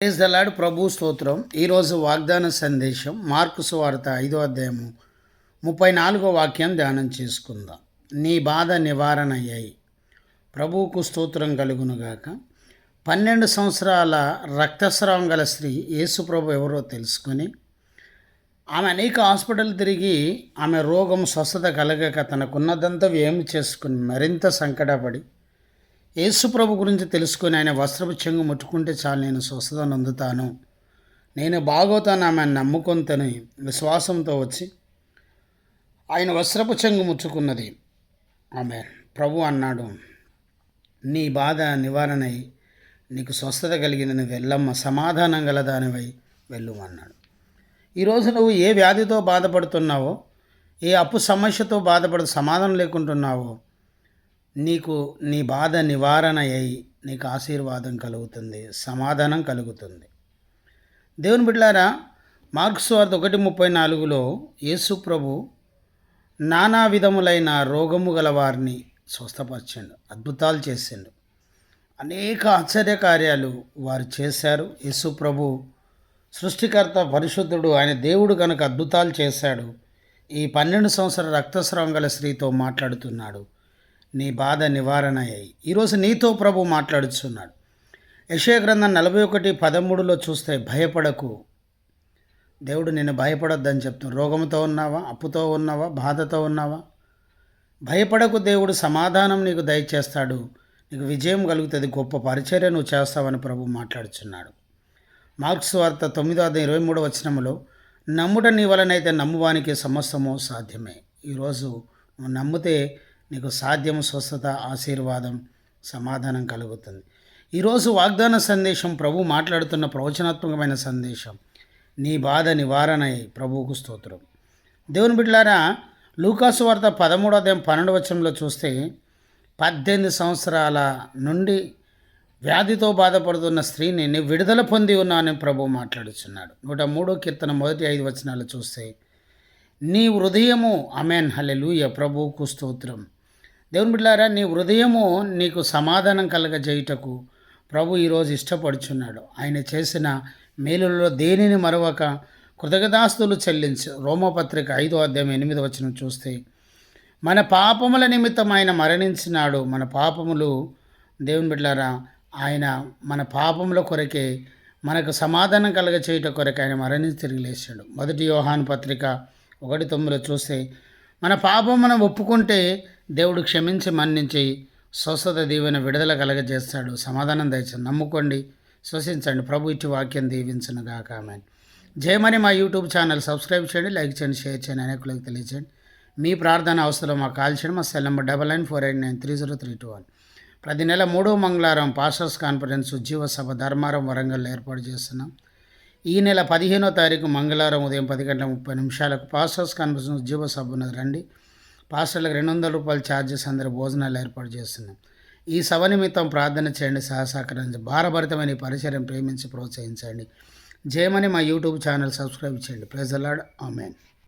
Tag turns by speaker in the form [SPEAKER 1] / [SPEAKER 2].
[SPEAKER 1] Praise the lord. ప్రభు స్తోత్రం. ఈరోజు వాగ్దాన సందేశం మార్కు సువార్త 5వ అధ్యాయము 34వ వాక్యం ధ్యానం చేసుకుందాం. నీ బాధ నివారణ అయ్యాయి. ప్రభువుకు స్తోత్రం కలుగునుగాక. 12 సంవత్సరాల రక్తస్రావం గల స్త్రీ యేసు ప్రభు ఎవరో తెలుసుకొని ఆమె అనేక హాస్పిటల్ తిరిగి ఆమె రోగం స్వస్థత కలగక తనకున్నదంతా వ్యయం చేసుకుని మరింత సంకటపడి యేసుప్రభు గురించి తెలుసుకొని ఆయన వస్త్రపు చెంగు ముట్టుకుంటే చాలు నేను స్వస్థత నొందుతాను, నేను బాగోతాను ఆమె నమ్ముకొంతని విశ్వాసంతో వచ్చి ఆయన వస్త్రపు చెంగు ముట్టుకున్నది. ఆమె ప్రభు అన్నాడు, నీ బాధ నివారణై నీకు స్వస్థత కలిగింది, నువ్వు వెళ్ళమ్మ, సమాధానం గలదానివై వెళ్ళు అన్నాడు. ఈరోజు నువ్వు ఏ వ్యాధితో బాధపడుతున్నావో, ఏ అప్పు సమస్యతో సమాధానం లేకుంటున్నావో, నీకు నీ బాధ నివారణ అయ్యి నీకు ఆశీర్వాదం కలుగుతుంది, సమాధానం కలుగుతుంది. దేవుని బిడ్డలారా, మార్కు సువార్త 1:34లో యేసు ప్రభు నానా విధములైన రోగము గల వారిని స్వస్థపరిచిండు, అద్భుతాలు చేసిండు, అనేక ఆశ్చర్యకార్యాలు వారు చేశారు. యేసు ప్రభు సృష్టికర్త, పరిశుద్ధుడు, ఆయన దేవుడు కనుక అద్భుతాలు చేశాడు. ఈ 12 సంవత్సరాల రక్తస్రావం గల స్త్రీతో మాట్లాడుతున్నాడు, నీ బాధ నివారణ అయ్యి. ఈరోజు నీతో ప్రభు మాట్లాడుతున్నాడు. యెషయా గ్రంథం 41:13లో చూస్తే భయపడకు, దేవుడు నిన్ను భయపడొద్దని చెప్తున్నాడు. రోగంతో ఉన్నావా, అప్పుతో ఉన్నావా, బాధతో ఉన్నావా, భయపడకు, దేవుడు సమాధానం నీకు దయచేస్తాడు, నీకు విజయం కలుగుతుంది, గొప్ప పరిచర్య నువ్వు చేస్తావని ప్రభు మాట్లాడుతున్నాడు. మార్కు సువార్త 9:23 నమ్ముట నీ వలనైతే నమ్మువానికి సమస్తము సాధ్యమే. ఈరోజు నువ్వు నమ్మితే నీకు సాధ్యం, స్వస్థత, ఆశీర్వాదం, సమాధానం కలుగుతుంది. ఈరోజు వాగ్దాన సందేశం ప్రభు మాట్లాడుతున్న ప్రవచనాత్మకమైన సందేశం, నీ బాధ నివారణ అయ్యి. ప్రభువుకు స్తోత్రం. దేవుని బిడ్డలారా, లూకాసు వార్త 13:12 చూస్తే 18 సంవత్సరాల నుండి వ్యాధితో బాధపడుతున్న స్త్రీని నేను విడుదల పొంది ఉన్నానని ప్రభు మాట్లాడుతున్నాడు. 103 కీర్తన 1-5 వచనాలు చూస్తే నీ హృదయము, ఆమేన్, హల్లెలూయా, ప్రభువుకు స్తోత్రం. దేవుని బిడ్డలారా, నీ హృదయము నీకు సమాధానం కలగజేయుటకు ప్రభు ఈరోజు ఇష్టపడుచున్నాడు. ఆయన చేసిన మేలులలో దేనిని మరవక కృతజ్ఞతాస్తుతులు చెల్లించు. రోమపత్రిక 5వ అధ్యాయం 8వ వచనం చూస్తే మన పాపముల నిమిత్తం ఆయన మరణించినాడు. మన పాపములు, దేవుని బిడ్డలారా, ఆయన మన పాపముల కొరకే, మనకు సమాధానం కలగచేయుట కొరకే ఆయన మరణించి తిరిగి లేచాడు. 1 యోహాను పత్రిక 1:9 చూస్తే మన పాపం మనం ఒప్పుకుంటే దేవుడు క్షమించి మన్నించి స్వస్థత, దీవెన, విడుదల కలగజేస్తాడు, సమాధానం దయచేసి నమ్ముకోండి, శ్వసించండి. ప్రభు ఇచ్చి వాక్యం దీవించునుగాక. ఆమేన్. జయమని మా యూట్యూబ్ ఛానల్ సబ్స్క్రైబ్ చేయండి, లైక్ చేయండి, షేర్ చేయండి, అనేకులకు తెలియజేయండి. మీ ప్రార్థన అవసరం మాకు కాల్ చేయండి. మా సెల్ నెంబర్ 9948930321. ప్రతి నెల 3వ మంగళవారం పాస్టర్స్ కాన్ఫరెన్స్ ఉజ్జీవ సభ ధర్మారం వరంగల్లో ఏర్పాటు చేస్తున్నాం. ఈ నెల 15వ తారీఖు మంగళవారం ఉదయం 10:30 పాస్టర్స్ కాన్ఫరెన్స్ ఉజ్జీవ సభ ఉన్నది, రండి. పాస్టర్లకు $200 ఛార్జెస్, అందరూ భోజనాలు ఏర్పాటు చేస్తున్నాం. ఈ సభ నిమిత్తం ప్రార్థన చేయండి, సహసహకరించి భారభరితమైన ఈ పరిచర్యను ప్రేమించి ప్రోత్సహించండి. జయమని మా యూట్యూబ్ ఛానల్ సబ్స్క్రైబ్ చేయండి. Praise the Lord. ఆమేన్.